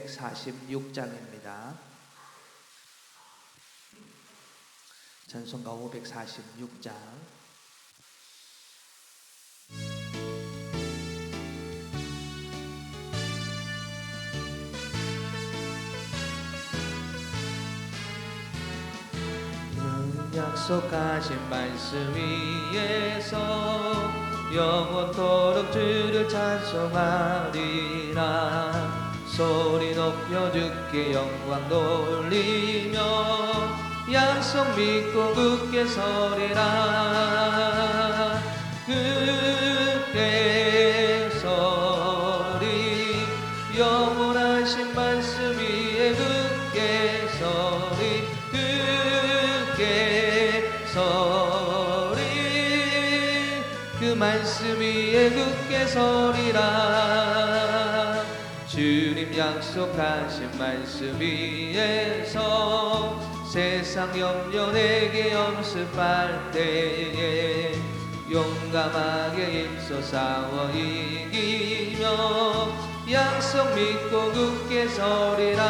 546장입니다. 찬송가 546장. 약속하신 말씀 위에서 영원토록 주를 찬송하리라. 소리 높여 주께 영광 돌리며 약속 믿고 굳게 서리라. 굳게 서리 영원하신 말씀 위에 굳게 서리. 굳게 서리 그 말씀 위에 굳게 서리라. 주님 약속하신 말씀 위에서 세상 염려 내게 엄습할 때에 용감하게 힘써 싸워 이기며 약속 믿고 굳게 서리라.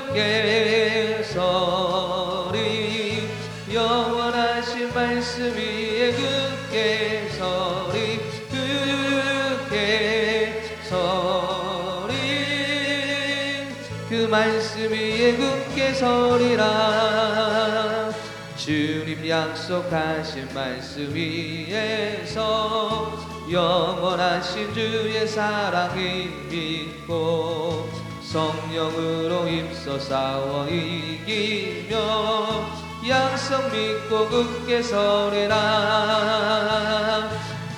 굳게 서리 영원하신 말씀 위에 굳게 서리. 굳게 서리 그 말씀 위에 굳게 서리라. 주님 약속하신 말씀 위에서 영원하신 주의 사랑이 믿고 성령으로 힘써 싸워 이기며 약속 믿고 굳게 서리라.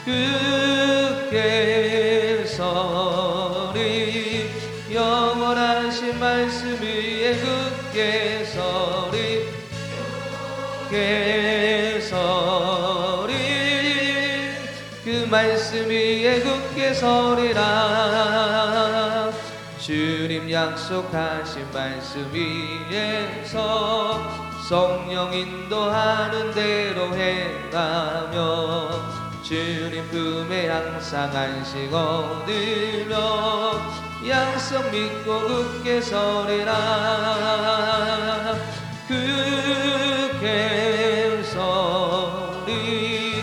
굳게 서리 영원하신 말씀 위에 굳게 서리. 굳게 서리 그 말씀 위에 굳게 서리라. 주님 약속하신 말씀 위에서 성령 인도하는 대로 행하며 주님 품에 항상 안식 얻으며 약속 믿고 굳게 서리라. 굳게 서리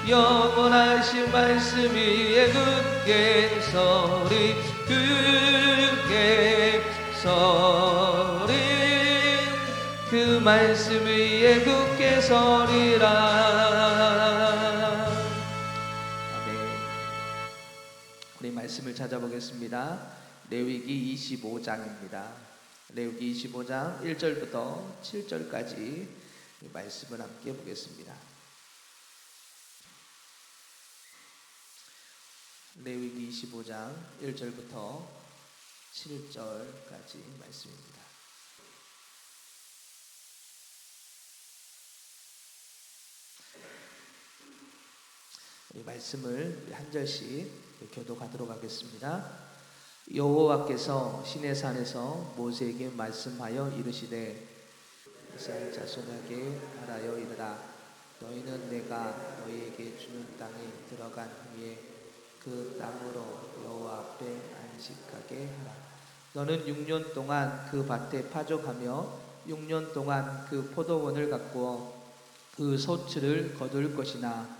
영원하신 말씀 위에 굳게 서리. 굳게 서리 그 말씀 위에 굳게 서리라. 아멘. 우리 말씀을 찾아보겠습니다. 레위기 25장입니다. 레위기 25장 1절부터 7절까지 말씀을 함께 보겠습니다. 레위기 25장 1절부터 7절까지 말씀입니다. 이 말씀을 한 절씩 교독하도록 하겠습니다. 여호와께서 시내산에서 모세에게 말씀하여 이르시되 이스라엘 자손에게 말하여 이르라. 너희는 내가 너희에게 주는 땅에 들어간 후에 그 땅으로 여호와 앞에 안식하게 하라. 너는 6년 동안 그 밭에 파종하며 6년 동안 그 포도원을 가꾸어 그 소출을 거둘 것이나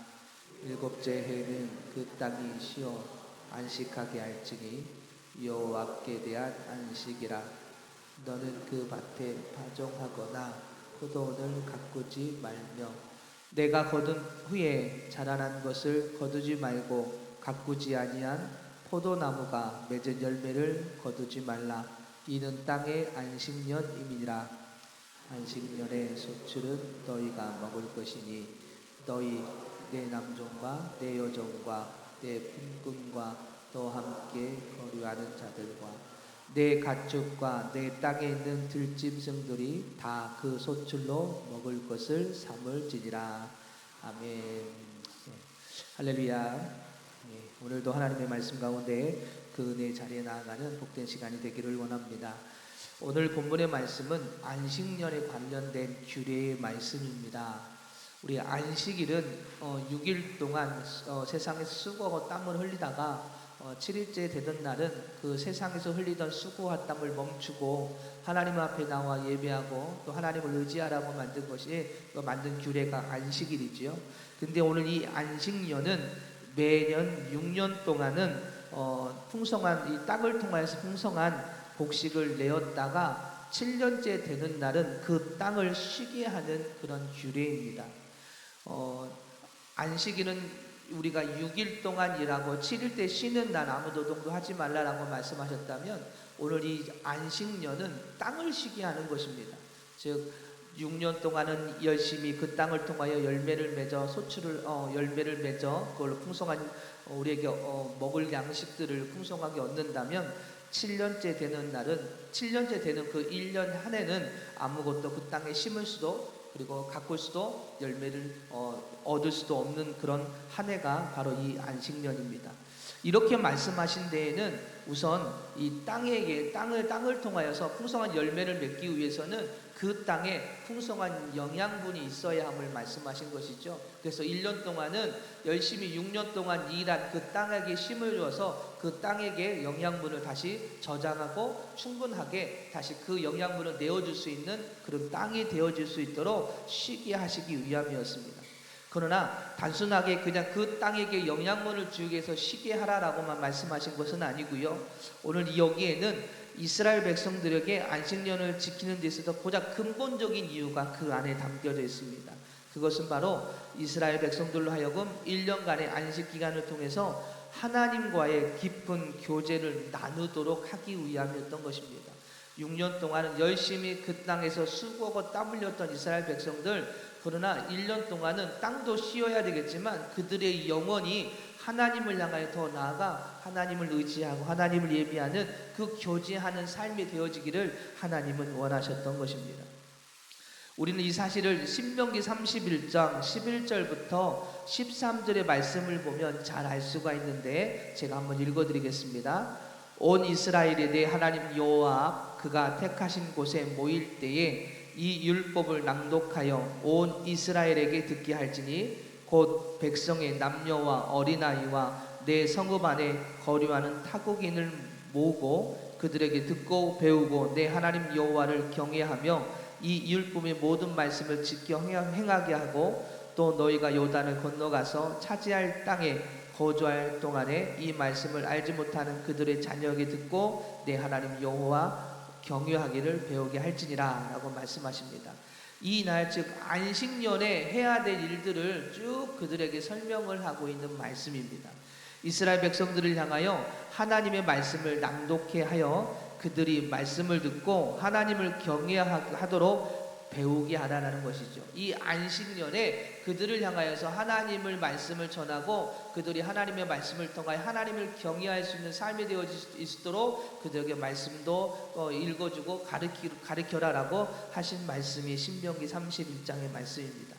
7째 해에는 그 땅이 쉬어 안식하게 할지니 여호와께 대한 안식이라. 너는 그 밭에 파종하거나 포도원을 가꾸지 말며 내가 거둔 후에 자라난 것을 거두지 말고 가꾸지 아니한 포도나무가 맺은 열매를 거두지 말라. 이는 땅의 안식년임이니라. 안식년의 소출은 너희가 먹을 것이니 너희 내 남종과 내 여종과 내 품꾼과 너 함께 거류하는 자들과 내 가축과 내 땅에 있는 들짐승들이 다 그 소출로 먹을 것을 삼을지니라. 아멘. 할렐루야. 오늘도 하나님의 말씀 가운데 그 은혜의 자리에 나아가는 복된 시간이 되기를 원합니다. 오늘 본문의 말씀은 안식년에 관련된 규례의 말씀입니다. 우리 안식일은 6일 동안 세상에 수고하고 땀을 흘리다가 7일째 되던 날은 그 세상에서 흘리던 수고와 땀을 멈추고 하나님 앞에 나와 예배하고 또 하나님을 의지하라고 만든 것이 만든 규례가 안식일이지요. 근데 오늘 이 안식년은 매년 6년 동안은 풍성한 이 땅을 통하여서 풍성한 곡식을 내었다가 7년째 되는 날은 그 땅을 쉬게 하는 그런 규례입니다. 안식일은 우리가 6일 동안 일하고 7일 때 쉬는 날 아무 노동도 하지 말라라고 말씀하셨다면 오늘 이 안식년은 땅을 쉬게 하는 것입니다. 즉 6년 동안은 열심히 그 땅을 통하여 열매를 맺어 소출을 열매를 맺어 그걸로 풍성한 우리에게 먹을 양식들을 풍성하게 얻는다면 7년째 되는 날은 7년째 되는 그 1년 한 해는 아무것도 그 땅에 심을 수도 그리고 가꿀 수도 열매를 얻을 수도 없는 그런 한 해가 바로 이 안식년입니다. 이렇게 말씀하신 데에는 우선 이 땅을 통하여서 풍성한 열매를 맺기 위해서는 그 땅에 풍성한 영양분이 있어야 함을 말씀하신 것이죠. 그래서 1년 동안은 열심히 6년 동안 일한 그 땅에게 심을 줘서 그 땅에게 영양분을 다시 저장하고 충분하게 다시 그 영양분을 내어줄 수 있는 그런 땅이 되어질 수 있도록 쉬게 하시기 위함이었습니다. 그러나 단순하게 그냥 그 땅에게 영양분을 주기 위해서 쉬게 하라라고만 말씀하신 것은 아니고요. 오늘 여기에는 이스라엘 백성들에게 안식년을 지키는 데 있어서 보다 근본적인 이유가 그 안에 담겨져 있습니다. 그것은 바로 이스라엘 백성들로 하여금 1년간의 안식 기간을 통해서 하나님과의 깊은 교제를 나누도록 하기 위함이었던 것입니다. 6년 동안은 열심히 그 땅에서 수고하고 땀 흘렸던 이스라엘 백성들, 그러나 1년 동안은 땅도 쉬어야 되겠지만 그들의 영혼이 하나님을 향하여 더 나아가 하나님을 의지하고 하나님을 예비하는 그 교제하는 삶이 되어지기를 하나님은 원하셨던 것입니다. 우리는 이 사실을 신명기 31장 11절부터 13절의 말씀을 보면 잘 알 수가 있는데 제가 한번 읽어드리겠습니다. 온 이스라엘이 내 하나님 여호와 앞 그가 택하신 곳에 모일 때에 이 율법을 낭독하여 온 이스라엘에게 듣게 할지니 곧 백성의 남녀와 어린아이와 내 성읍 안에 거류하는 타국인을 모으고 그들에게 듣고 배우고 내 하나님 여호와를 경외하며 이 율법의 모든 말씀을 지켜 행하게 하고 또 너희가 요단을 건너가서 차지할 땅에 거주할 동안에 이 말씀을 알지 못하는 그들의 자녀에게 듣고 내 하나님 여호와 경외하기를 배우게 할지니라 라고 말씀하십니다. 이 날 즉 안식년에 해야 될 일들을 쭉 그들에게 설명을 하고 있는 말씀입니다. 이스라엘 백성들을 향하여 하나님의 말씀을 낭독해 하여 그들이 말씀을 듣고 하나님을 경외하도록 배우게 하라는 것이죠. 이 안식년에 그들을 향하여서 하나님을 말씀을 전하고 그들이 하나님의 말씀을 통하여 하나님을 경외할 수 있는 삶이 되어질 수 있도록 그들에게 말씀도 읽어주고 가르쳐라라고 하신 말씀이 신명기 31장의 말씀입니다.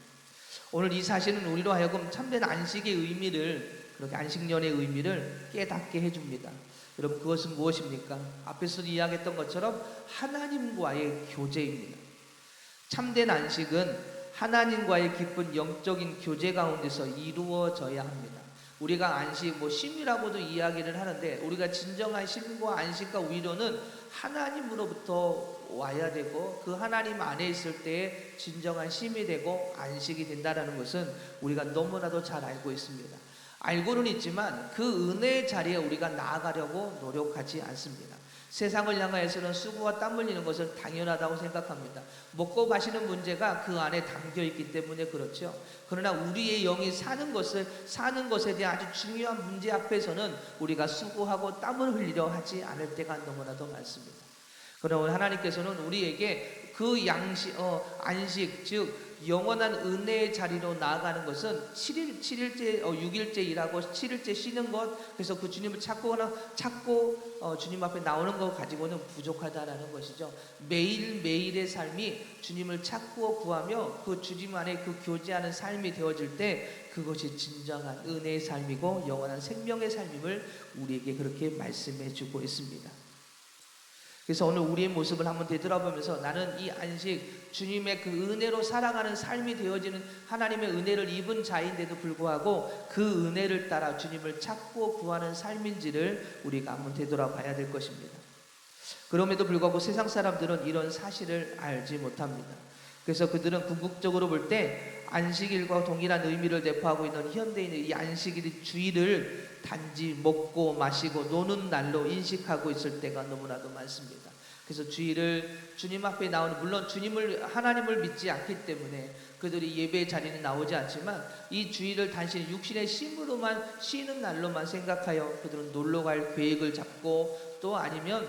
오늘 이 사실은 우리로 하여금 참된 안식의 의미를 그렇게 안식년의 의미를 깨닫게 해줍니다. 여러분 그것은 무엇입니까? 앞에서 이야기했던 것처럼 하나님과의 교제입니다. 참된 안식은 하나님과의 깊은 영적인 교제 가운데서 이루어져야 합니다. 우리가 안식, 쉼이라고도 이야기를 하는데 우리가 진정한 쉼과 안식과 위로는 하나님으로부터 와야 되고 그 하나님 안에 있을 때에 진정한 쉼이 되고 안식이 된다는 것은 우리가 너무나도 잘 알고 있습니다. 알고는 있지만 그 은혜의 자리에 우리가 나아가려고 노력하지 않습니다. 세상을 향하여서는 수고와 땀 흘리는 것을 당연하다고 생각합니다. 먹고 마시는 문제가 그 안에 담겨 있기 때문에 그렇죠. 그러나 우리의 영이 사는 것에 대한 아주 중요한 문제 앞에서는 우리가 수고하고 땀을 흘리려 하지 않을 때가 너무나도 많습니다. 그러나 오늘 하나님께서는 우리에게 그 안식, 즉 영원한 은혜의 자리로 나아가는 것은 6일째 일하고 7일째 쉬는 것, 그래서 그 주님을 찾고 주님 앞에 나오는 것 가지고는 부족하다라는 것이죠. 매일매일의 삶이 주님을 찾고 구하며 그 주님 안에 그 교제하는 삶이 되어질 때 그것이 진정한 은혜의 삶이고 영원한 생명의 삶임을 우리에게 그렇게 말씀해 주고 있습니다. 그래서 오늘 우리의 모습을 한번 되돌아보면서 나는 이 안식, 주님의 그 은혜로 살아가는 삶이 되어지는 하나님의 은혜를 입은 자인데도 불구하고 그 은혜를 따라 주님을 찾고 구하는 삶인지를 우리가 한번 되돌아봐야 될 것입니다. 그럼에도 불구하고 세상 사람들은 이런 사실을 알지 못합니다. 그래서 그들은 궁극적으로 볼 때 안식일과 동일한 의미를 내포하고 있는 현대인의 이 안식일 주일을 단지 먹고 마시고 노는 날로 인식하고 있을 때가 너무나도 많습니다. 그래서 주일을 주님 앞에 나오는, 물론 하나님을 믿지 않기 때문에 그들이 예배 자리는 나오지 않지만 이 주일을 단지 육신의 쉼으로만 쉬는 날로만 생각하여 그들은 놀러 갈 계획을 잡고 또 아니면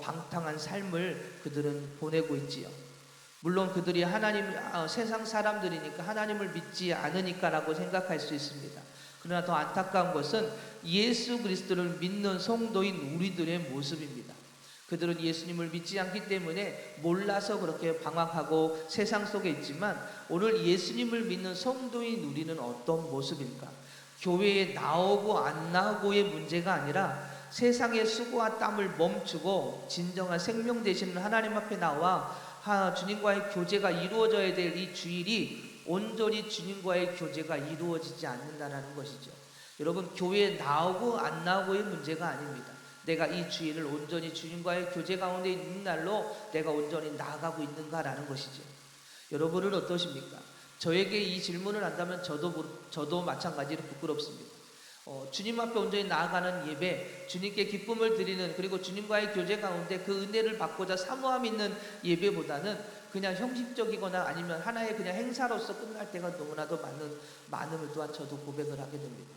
방탕한 삶을 그들은 보내고 있지요. 물론 그들이 세상 사람들이니까 하나님을 믿지 않으니까라고 생각할 수 있습니다. 그러나 더 안타까운 것은 예수 그리스도를 믿는 성도인 우리들의 모습입니다. 그들은 예수님을 믿지 않기 때문에 몰라서 그렇게 방황하고 세상 속에 있지만 오늘 예수님을 믿는 성도인 우리는 어떤 모습일까? 교회에 나오고 안 나오고의 문제가 아니라 세상의 수고와 땀을 멈추고 진정한 생명 되시는 하나님 앞에 나와 주님과의 교제가 이루어져야 될 이 주일이 온전히 주님과의 교제가 이루어지지 않는다는 것이죠. 여러분, 교회에 나오고 안 나오고의 문제가 아닙니다. 내가 이 주일을 온전히 주님과의 교제 가운데 있는 날로 내가 온전히 나아가고 있는가라는 것이죠. 여러분은 어떠십니까? 저에게 이 질문을 한다면 저도 마찬가지로 부끄럽습니다. 주님 앞에 온전히 나아가는 예배, 주님께 기쁨을 드리는, 그리고 주님과의 교제 가운데 그 은혜를 받고자 사모함 있는 예배보다는 그냥 형식적이거나 아니면 하나의 그냥 행사로서 끝날 때가 너무나도 많음을 또한 저도 고백을 하게 됩니다.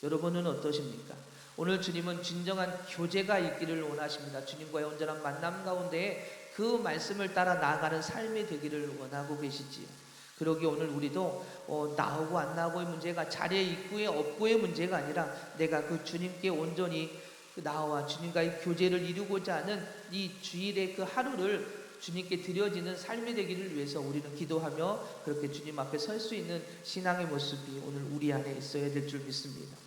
여러분은 어떠십니까? 오늘 주님은 진정한 교제가 있기를 원하십니다. 주님과의 온전한 만남 가운데 그 말씀을 따라 나아가는 삶이 되기를 원하고 계시지요. 그러기 오늘 우리도 나오고 안 나오고의 문제가, 자리에 있고의 없고의 문제가 아니라 내가 그 주님께 온전히 나와 주님과의 교제를 이루고자 하는 이 주일의 그 하루를 주님께 드려지는 삶이 되기를 위해서 우리는 기도하며 그렇게 주님 앞에 설 수 있는 신앙의 모습이 오늘 우리 안에 있어야 될 줄 믿습니다.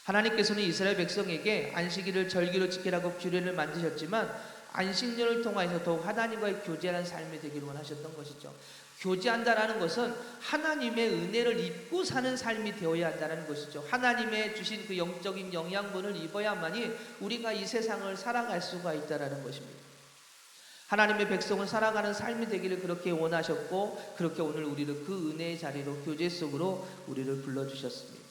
하나님께서는 이스라엘 백성에게 안식일을 절기로 지키라고 규례를 만드셨지만 안식년을 통해서 더욱 하나님과의 교제하는 삶이 되기를 원하셨던 것이죠. 교제한다라는 것은 하나님의 은혜를 입고 사는 삶이 되어야 한다는 것이죠. 하나님의 주신 그 영적인 영양분을 입어야만이 우리가 이 세상을 살아갈 수가 있다는 것입니다. 하나님의 백성을 살아가는 삶이 되기를 그렇게 원하셨고, 그렇게 오늘 우리를 그 은혜의 자리로, 교제 속으로 우리를 불러주셨습니다.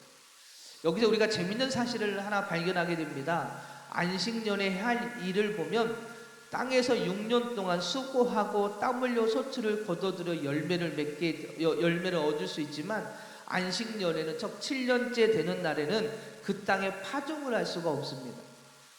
여기서 우리가 재밌는 사실을 하나 발견하게 됩니다. 안식년에 할 일을 보면 땅에서 6년 동안 수고하고 땀 흘려 소출을 거둬들여 열매를 얻을 수 있지만 안식년에는 즉 7년째 되는 날에는 그 땅에 파종을 할 수가 없습니다.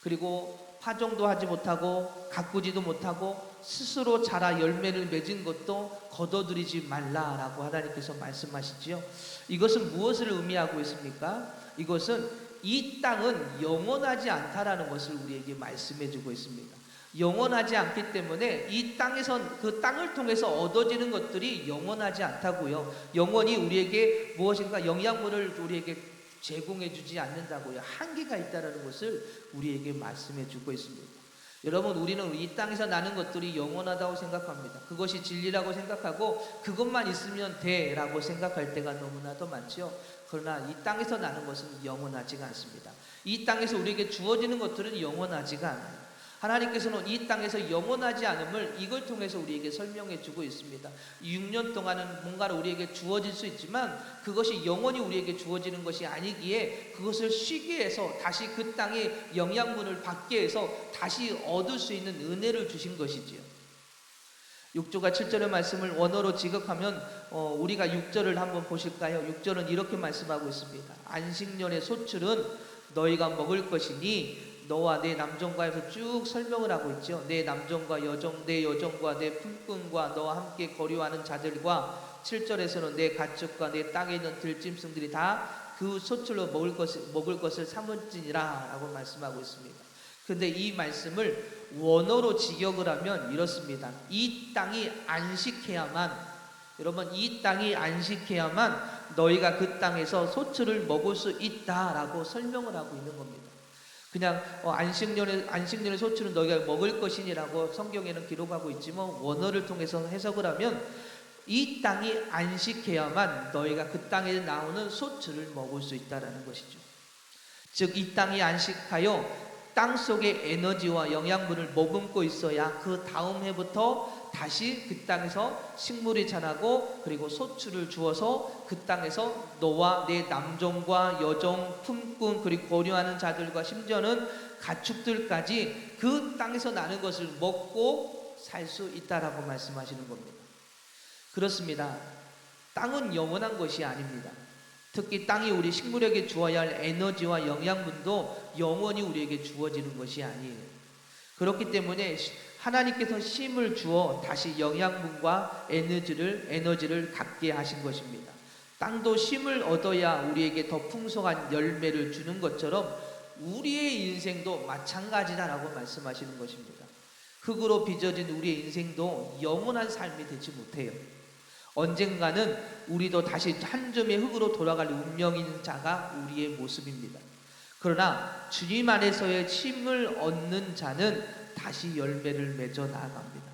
그리고 파종도 하지 못하고 가꾸지도 못하고 스스로 자라 열매를 맺은 것도 거둬들이지 말라라고 하나님께서 말씀하시지요. 이것은 무엇을 의미하고 있습니까? 이것은 이 땅은 영원하지 않다라는 것을 우리에게 말씀해 주고 있습니다. 영원하지 않기 때문에 이 땅에서 그 땅을 통해서 얻어지는 것들이 영원하지 않다고요. 영원히 우리에게 무엇인가 영양분을 우리에게 제공해 주지 않는다고요. 한계가 있다는 것을 우리에게 말씀해 주고 있습니다. 여러분, 우리는 이 땅에서 나는 것들이 영원하다고 생각합니다. 그것이 진리라고 생각하고 그것만 있으면 돼라고 생각할 때가 너무나도 많죠. 그러나 이 땅에서 나는 것은 영원하지가 않습니다. 이 땅에서 우리에게 주어지는 것들은 영원하지가 않아요. 하나님께서는 이 땅에서 영원하지 않음을 이걸 통해서 우리에게 설명해 주고 있습니다. 6년 동안은 뭔가를 우리에게 주어질 수 있지만 그것이 영원히 우리에게 주어지는 것이 아니기에 그것을 쉬게 해서 다시 그 땅의 영양분을 받게 해서 다시 얻을 수 있는 은혜를 주신 것이지요. 6조가 7절의 말씀을 원어로 지각하면 우리가 6절을 한번 보실까요? 6절은 이렇게 말씀하고 있습니다. 안식년의 소출은 너희가 먹을 것이니 너와 내 남종과에서 쭉 설명을 하고 있죠. 내 남종과 내 여종과 내 품꾼과 너와 함께 거류하는 자들과 7절에서는 내 가축과 내 땅에 있는 들짐승들이 다 그 소출로 먹을 것을 삼을지니라 라고 말씀하고 있습니다. 그런데 이 말씀을 원어로 직역을 하면 이렇습니다. 이 땅이 안식해야만, 여러분, 이 땅이 안식해야만 너희가 그 땅에서 소출을 먹을 수 있다라고 설명을 하고 있는 겁니다. 그냥 안식년의 소출은 너희가 먹을 것이니라고 성경에는 기록하고 있지만 원어를 통해서 해석을 하면 이 땅이 안식해야만 너희가 그 땅에 나오는 소출을 먹을 수 있다라는 것이죠. 즉 이 땅이 안식하여 땅 속의 에너지와 영양분을 머금고 있어야 그 다음 해부터 다시 그 땅에서 식물이 자라고 그리고 소출을 주어서 그 땅에서 너와 내 남종과 여종, 품꾼 그리고 거류하는 자들과 심지어는 가축들까지 그 땅에서 나는 것을 먹고 살 수 있다라고 말씀하시는 겁니다. 그렇습니다. 땅은 영원한 것이 아닙니다. 특히 땅이 우리 식물에게 주어야 할 에너지와 영양분도 영원히 우리에게 주어지는 것이 아니에요. 그렇기 때문에 하나님께서 쉼을 주어 다시 영양분과 에너지를 갖게 하신 것입니다. 땅도 쉼을 얻어야 우리에게 더 풍성한 열매를 주는 것처럼 우리의 인생도 마찬가지다라고 말씀하시는 것입니다. 흙으로 빚어진 우리의 인생도 영원한 삶이 되지 못해요. 언젠가는 우리도 다시 한 점의 흙으로 돌아갈 운명인 자가 우리의 모습입니다. 그러나 주님 안에서의 쉼을 얻는 자는 다시 열매를 맺어 나아갑니다.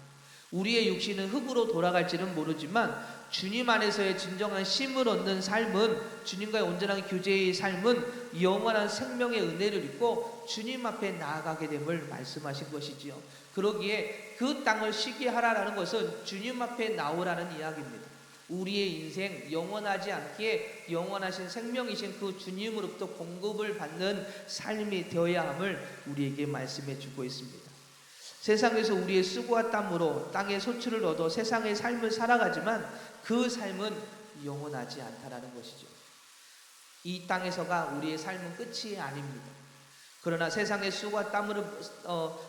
우리의 육신은 흙으로 돌아갈지는 모르지만 주님 안에서의 진정한 쉼을 얻는 삶은, 주님과의 온전한 교제의 삶은 영원한 생명의 은혜를 입고 주님 앞에 나아가게 됨을 말씀하신 것이지요. 그러기에 그 땅을 쉬게 하라라는 것은 주님 앞에 나오라는 이야기입니다. 우리의 인생 영원하지 않기에 영원하신 생명이신 그 주님으로부터 공급을 받는 삶이 되어야 함을 우리에게 말씀해 주고 있습니다. 세상에서 우리의 수고와 땀으로 땅의 소출을 얻어 세상의 삶을 살아가지만 그 삶은 영원하지 않다라는 것이죠. 이 땅에서가 우리의 삶은 끝이 아닙니다. 그러나 세상의 수고와 땀으로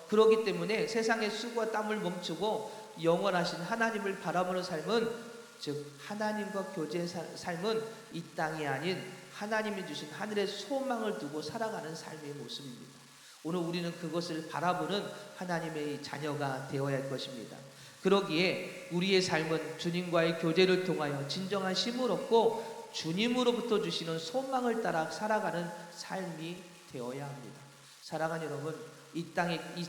그러기 때문에 세상의 수고와 땀을 멈추고 영원하신 하나님을 바라보는 삶은, 즉 하나님과 교제의 삶은 이 땅이 아닌 하나님이 주신 하늘의 소망을 두고 살아가는 삶의 모습입니다. 오늘 우리는 그것을 바라보는 하나님의 자녀가 되어야 할 것입니다. 그러기에 우리의 삶은 주님과의 교제를 통하여 진정한 쉼을 얻고 주님으로부터 주시는 소망을 따라 살아가는 삶이 되어야 합니다. 사랑하는 여러분, 이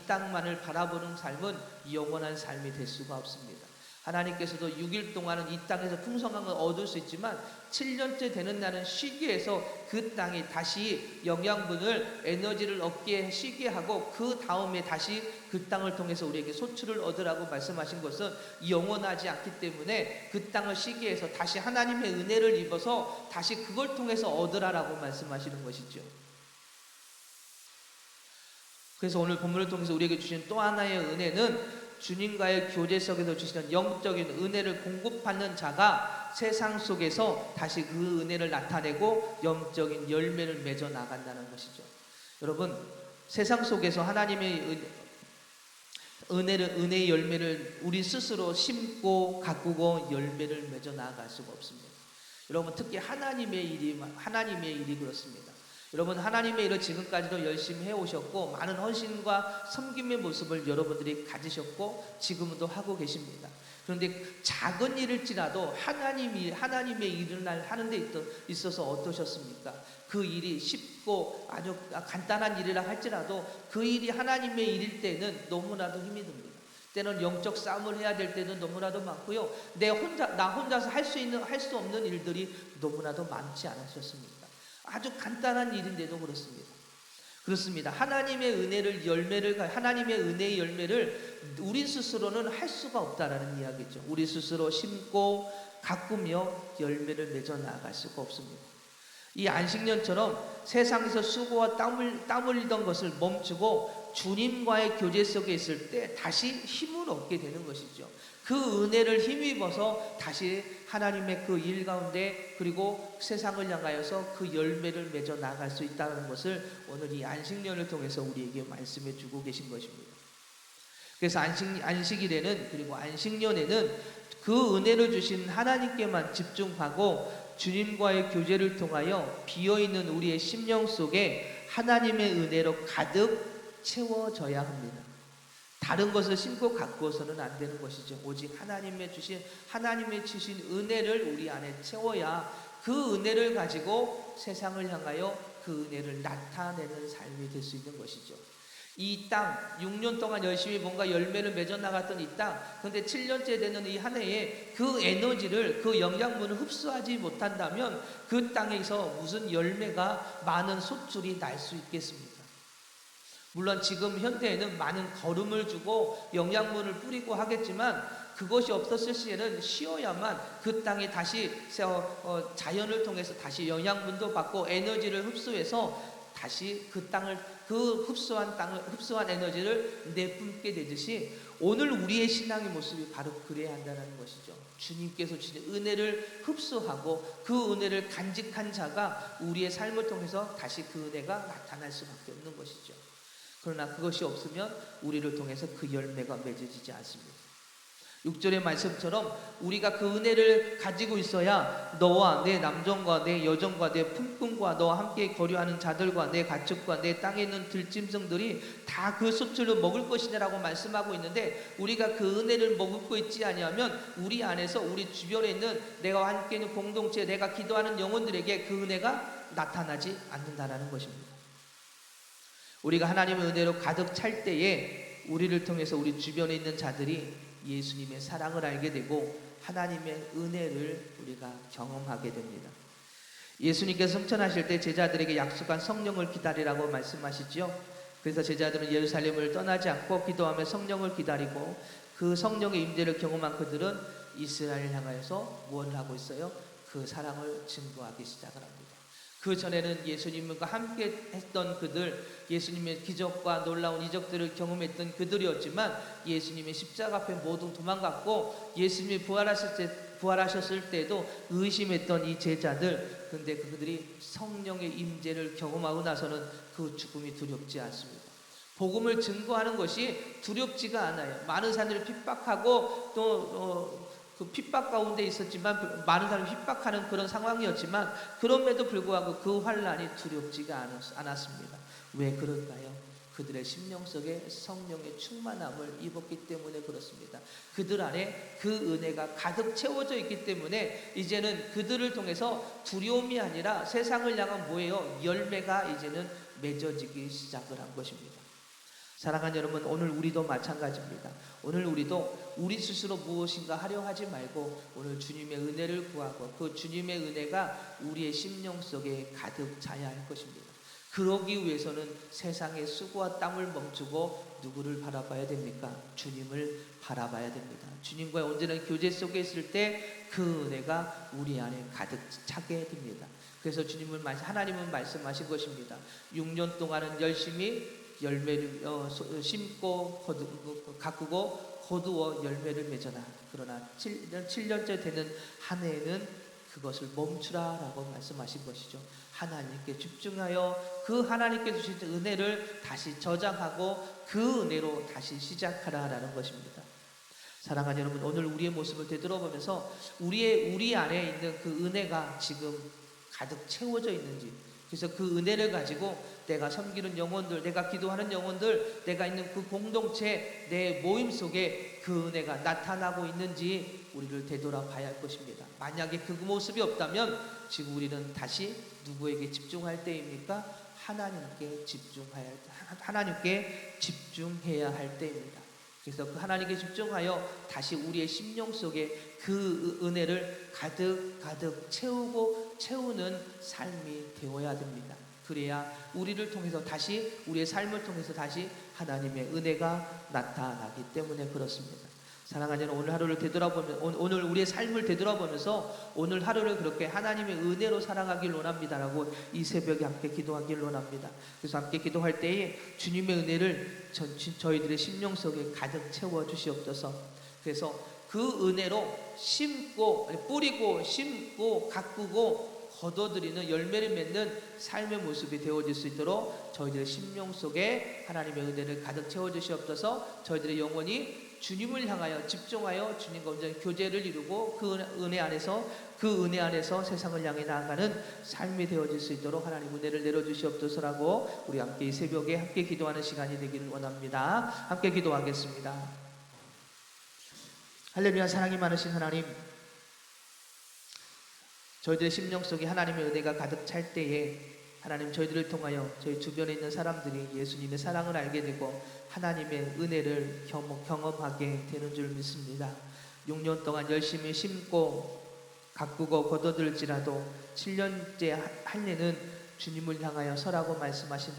땅만을 바라보는 삶은 영원한 삶이 될 수가 없습니다. 하나님께서도 6일 동안은 이 땅에서 풍성한 걸 얻을 수 있지만 7년째 되는 날은 쉬게 해서 그 땅이 다시 영양분을, 에너지를 얻게 쉬게 하고 그 다음에 다시 그 땅을 통해서 우리에게 소출을 얻으라고 말씀하신 것은 영원하지 않기 때문에 그 땅을 쉬게 해서 다시 하나님의 은혜를 입어서 다시 그걸 통해서 얻으라라고 말씀하시는 것이죠. 그래서 오늘 본문을 통해서 우리에게 주신 또 하나의 은혜는 주님과의 교제 속에서 주시는 영적인 은혜를 공급받는 자가 세상 속에서 다시 그 은혜를 나타내고 영적인 열매를 맺어 나간다는 것이죠. 여러분, 세상 속에서 하나님의 은혜의 열매를 우리 스스로 심고 가꾸고 열매를 맺어 나아갈 수가 없습니다. 여러분, 특히 하나님의 일이 그렇습니다. 여러분, 하나님의 일을 지금까지도 열심히 해오셨고 많은 헌신과 섬김의 모습을 여러분들이 가지셨고 지금도 하고 계십니다. 그런데 작은 일일지라도 하나님의 일을 하는 데 있어서 어떠셨습니까? 그 일이 쉽고 아주 간단한 일이라 할지라도 그 일이 하나님의 일일 때는 너무나도 힘이 듭니다. 때는 영적 싸움을 해야 될 때는 너무나도 많고요. 나 혼자서 할 수 없는 일들이 너무나도 많지 않으셨습니까? 아주 간단한 일인데도 그렇습니다. 하나님의 은혜의 열매를 우리 스스로는 할 수가 없다라는 이야기죠. 우리 스스로 심고 가꾸며 열매를 맺어 나아갈 수가 없습니다. 이 안식년처럼 세상에서 수고와 땀 흘리던 것을 멈추고 주님과의 교제 속에 있을 때 다시 힘을 얻게 되는 것이죠. 그 은혜를 힘입어서 다시 하나님의 그 일 가운데 그리고 세상을 향하여서 그 열매를 맺어 나갈 수 있다는 것을 오늘 이 안식년을 통해서 우리에게 말씀해 주고 계신 것입니다. 그래서 안식일에는, 그리고 안식년에는 그 은혜를 주신 하나님께만 집중하고 주님과의 교제를 통하여 비어있는 우리의 심령 속에 하나님의 은혜로 가득 채워져야 합니다. 다른 것을 심고 가꾸어서는 안 되는 것이죠. 오직 하나님의 주신 은혜를 우리 안에 채워야 그 은혜를 가지고 세상을 향하여 그 은혜를 나타내는 삶이 될 수 있는 것이죠. 이 땅 6년 동안 열심히 뭔가 열매를 맺어 나갔던 이 땅, 그런데 7년째 되는 이 한 해에 그 에너지를, 그 영양분을 흡수하지 못한다면 그 땅에서 무슨 열매가, 많은 솥줄이 날 수 있겠습니까? 물론 지금 현대에는 많은 거름을 주고 영양분을 뿌리고 하겠지만 그것이 없었을 시에는 쉬어야만 그 땅이 다시 자연을 통해서 다시 영양분도 받고 에너지를 흡수해서 다시 그 땅을, 그 흡수한 에너지를 내뿜게 되듯이 오늘 우리의 신앙의 모습이 바로 그래야 한다는 것이죠. 주님께서 주신 은혜를 흡수하고 그 은혜를 간직한 자가 우리의 삶을 통해서 다시 그 은혜가 나타날 수밖에 없는 것이죠. 그러나 그것이 없으면 우리를 통해서 그 열매가 맺어지지 않습니다. 6절의 말씀처럼 우리가 그 은혜를 가지고 있어야 너와 내 남종과 내 여종과 내 품꾼과 너와 함께 거류하는 자들과 내 가축과 내 땅에 있는 들짐승들이 다 그 솥줄로 먹을 것이냐라고 말씀하고 있는데, 우리가 그 은혜를 먹고 있지 아니하면 우리 안에서, 우리 주변에 있는 내가 함께 있는 공동체, 내가 기도하는 영혼들에게 그 은혜가 나타나지 않는다라는 것입니다. 우리가 하나님의 은혜로 가득 찰 때에 우리를 통해서 우리 주변에 있는 자들이 예수님의 사랑을 알게 되고 하나님의 은혜를 우리가 경험하게 됩니다. 예수님께서 승천하실 때 제자들에게 약속한 성령을 기다리라고 말씀하시죠. 그래서 제자들은 예루살렘을 떠나지 않고 기도하며 성령을 기다리고, 그 성령의 임재를 경험한 그들은 이스라엘을 향하여서 무엇을 하고 있어요? 그 사랑을 증거하기 시작을 합니다. 그 전에는 예수님과 함께 했던 그들, 예수님의 기적과 놀라운 이적들을 경험했던 그들이었지만 예수님의 십자가 앞에 모두 도망갔고, 예수님이 부활하셨을 때도 의심했던 이 제자들, 근데 그들이 성령의 임재를 경험하고 나서는 그 죽음이 두렵지 않습니다. 복음을 증거하는 것이 두렵지가 않아요. 많은 사람들이 핍박하고 또 그 핍박 가운데 있었지만, 많은 사람이 핍박하는 그런 상황이었지만 그럼에도 불구하고 그 환난이 두렵지가 않았습니다. 왜 그럴까요? 그들의 심령 속에 성령의 충만함을 입었기 때문에 그렇습니다. 그들 안에 그 은혜가 가득 채워져 있기 때문에 이제는 그들을 통해서 두려움이 아니라 세상을 향한 뭐예요? 열매가 이제는 맺어지기 시작을 한 것입니다. 사랑하는 여러분, 오늘 우리도 마찬가지입니다. 오늘 우리도 우리 스스로 무엇인가 하려 하지 말고 오늘 주님의 은혜를 구하고 그 주님의 은혜가 우리의 심령 속에 가득 차야 할 것입니다. 그러기 위해서는 세상의 수고와 땀을 멈추고 누구를 바라봐야 됩니까? 주님을 바라봐야 됩니다. 주님과의 온전한 교제 속에 있을 때 그 은혜가 우리 안에 가득 차게 됩니다. 그래서 하나님은 말씀하신 것입니다. 6년 동안은 열심히 열매를 심고 가꾸고 거두어 열매를 맺어라. 그러나 7년째 되는 한 해에는 그것을 멈추라라고 말씀하신 것이죠. 하나님께 집중하여 그 하나님께 주신 은혜를 다시 저장하고 그 은혜로 다시 시작하라라는 것입니다. 사랑하는 여러분, 오늘 우리의 모습을 되돌아보면서 우리 안에 있는 그 은혜가 지금 가득 채워져 있는지, 그래서 그 은혜를 가지고 내가 섬기는 영혼들, 내가 기도하는 영혼들, 내가 있는 그 공동체, 내 모임 속에 그 은혜가 나타나고 있는지 우리를 되돌아봐야 할 것입니다. 만약에 그 모습이 없다면 지금 우리는 다시 누구에게 집중할 때입니까? 하나님께 집중해야 할 때입니다. 그래서 그 하나님께 집중하여 다시 우리의 심령 속에 그 은혜를 가득 채우는 삶이 되어야 됩니다. 그래야 우리를 통해서 다시, 우리의 삶을 통해서 다시 하나님의 은혜가 나타나기 때문에 그렇습니다. 사랑하는 오늘 하루를 오늘 우리의 삶을 되돌아보면서 오늘 하루를 그렇게 하나님의 은혜로 살아가길 원합니다라고 이 새벽에 함께 기도하길 원합니다. 그래서 함께 기도할 때에 주님의 은혜를 저희들의 심령 속에 가득 채워 주시옵소서. 그래서 그 은혜로 뿌리고 심고 가꾸고 거둬들이는 열매를 맺는 삶의 모습이 되어질 수 있도록 저희들의 심령 속에 하나님의 은혜를 가득 채워주시옵소서. 저희들의 영혼이 주님을 향하여 집중하여 주님과 온전히 교제를 이루고 그 은혜 안에서 세상을 향해 나아가는 삶이 되어질 수 있도록 하나님 은혜를 내려주시옵소서라고 우리 함께 이 새벽에 함께 기도하는 시간이 되기를 원합니다. 함께 기도하겠습니다. 할렐루야. 사랑이 많으신 하나님, 저희들의 심령 속에 하나님의 은혜가 가득 찰 때에 하나님 저희들을 통하여 저희 주변에 있는 사람들이 예수님의 사랑을 알게 되고 하나님의 은혜를 경험하게 되는 줄 믿습니다. 6년 동안 열심히 심고 가꾸고 거둬들지라도 7년째 할례는 주님을 향하여 서라고 말씀하신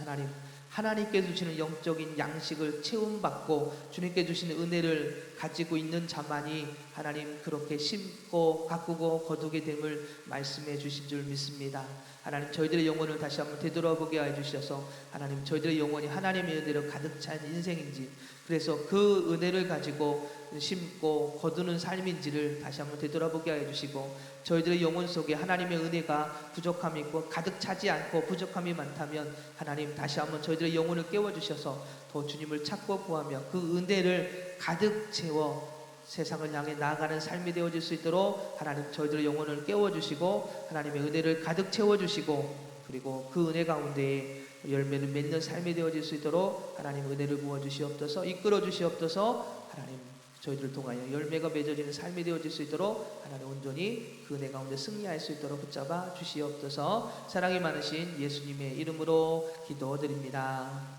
하나님께 주시는 영적인 양식을 채움받고 주님께 주시는 은혜를 가지고 있는 자만이 하나님 그렇게 심고 가꾸고 거두게 됨을 말씀해 주신 줄 믿습니다. 하나님 저희들의 영혼을 다시 한번 되돌아보게 해주셔서 하나님 저희들의 영혼이 하나님의 은혜로 가득 찬 인생인지 그래서 그 은혜를 가지고 심고 거두는 삶인지를 다시 한번 되돌아보게 해주시고 저희들의 영혼 속에 하나님의 은혜가 부족함이 있고 가득 차지 않고 부족함이 많다면 하나님 다시 한번 저희들의 영혼을 깨워주셔서 더 주님을 찾고 구하며 그 은혜를 가득 채워 세상을 향해 나아가는 삶이 되어질 수 있도록 하나님 저희들의 영혼을 깨워주시고 하나님의 은혜를 가득 채워주시고 그리고 그 은혜 가운데에 열매를 맺는 삶이 되어질 수 있도록 하나님 은혜를 부어주시옵소서 이끌어 주시옵소서 하나님 저희들을 통하여 열매가 맺어지는 삶이 되어질 수 있도록 하나님 온전히 그 은혜 가운데 승리할 수 있도록 붙잡아 주시옵소서 사랑이 많으신 예수님의 이름으로 기도드립니다.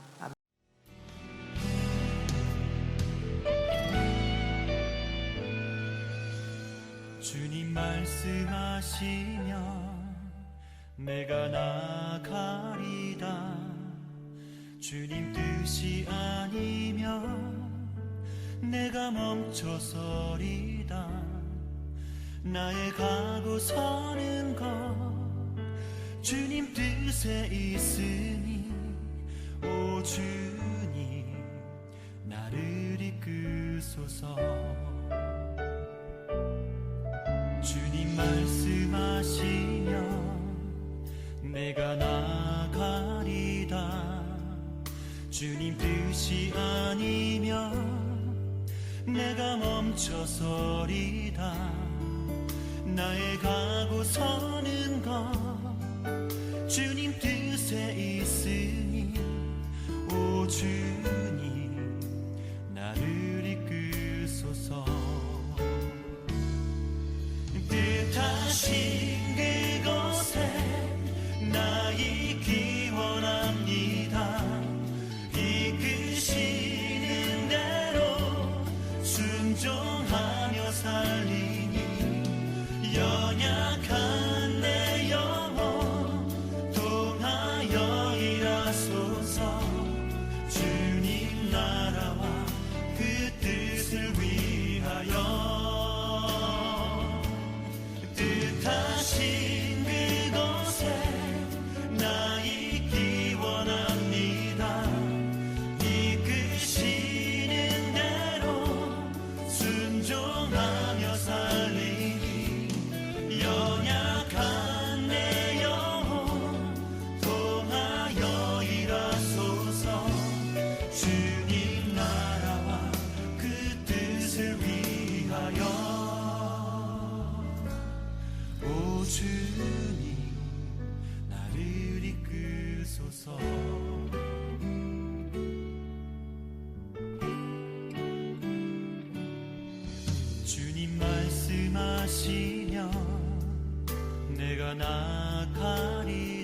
주님 말씀하시면 내가 나가리다 주님 뜻이 아니면 내가 멈춰서리다 나의 가고 서는 것 주님 뜻에 있으니 오 주님 나를 이끄소서 주님 말씀하시면 내가 나가리다 주님 뜻이 아니면 내가 멈춰서리다 나의 가고 서는 것 주님 뜻에 있으니 오 주님 나를 이끄소서 뜻하신 그곳에 나 있기 원합니다 이끄시는 대로 순종하며 살리니 연약한 내 영혼 통하여 일하소서 주님 나라와 그 뜻을 위하여 뜻하신 그곳에 나 있기 원합니다 이끄시는 대로 순종하며 살리니 연약한 내 영혼 통하여 일하소서 주님 나라와 그 뜻을 위하여 오 주님 나를 이끄소서 주님 말씀하시면 내가 나가리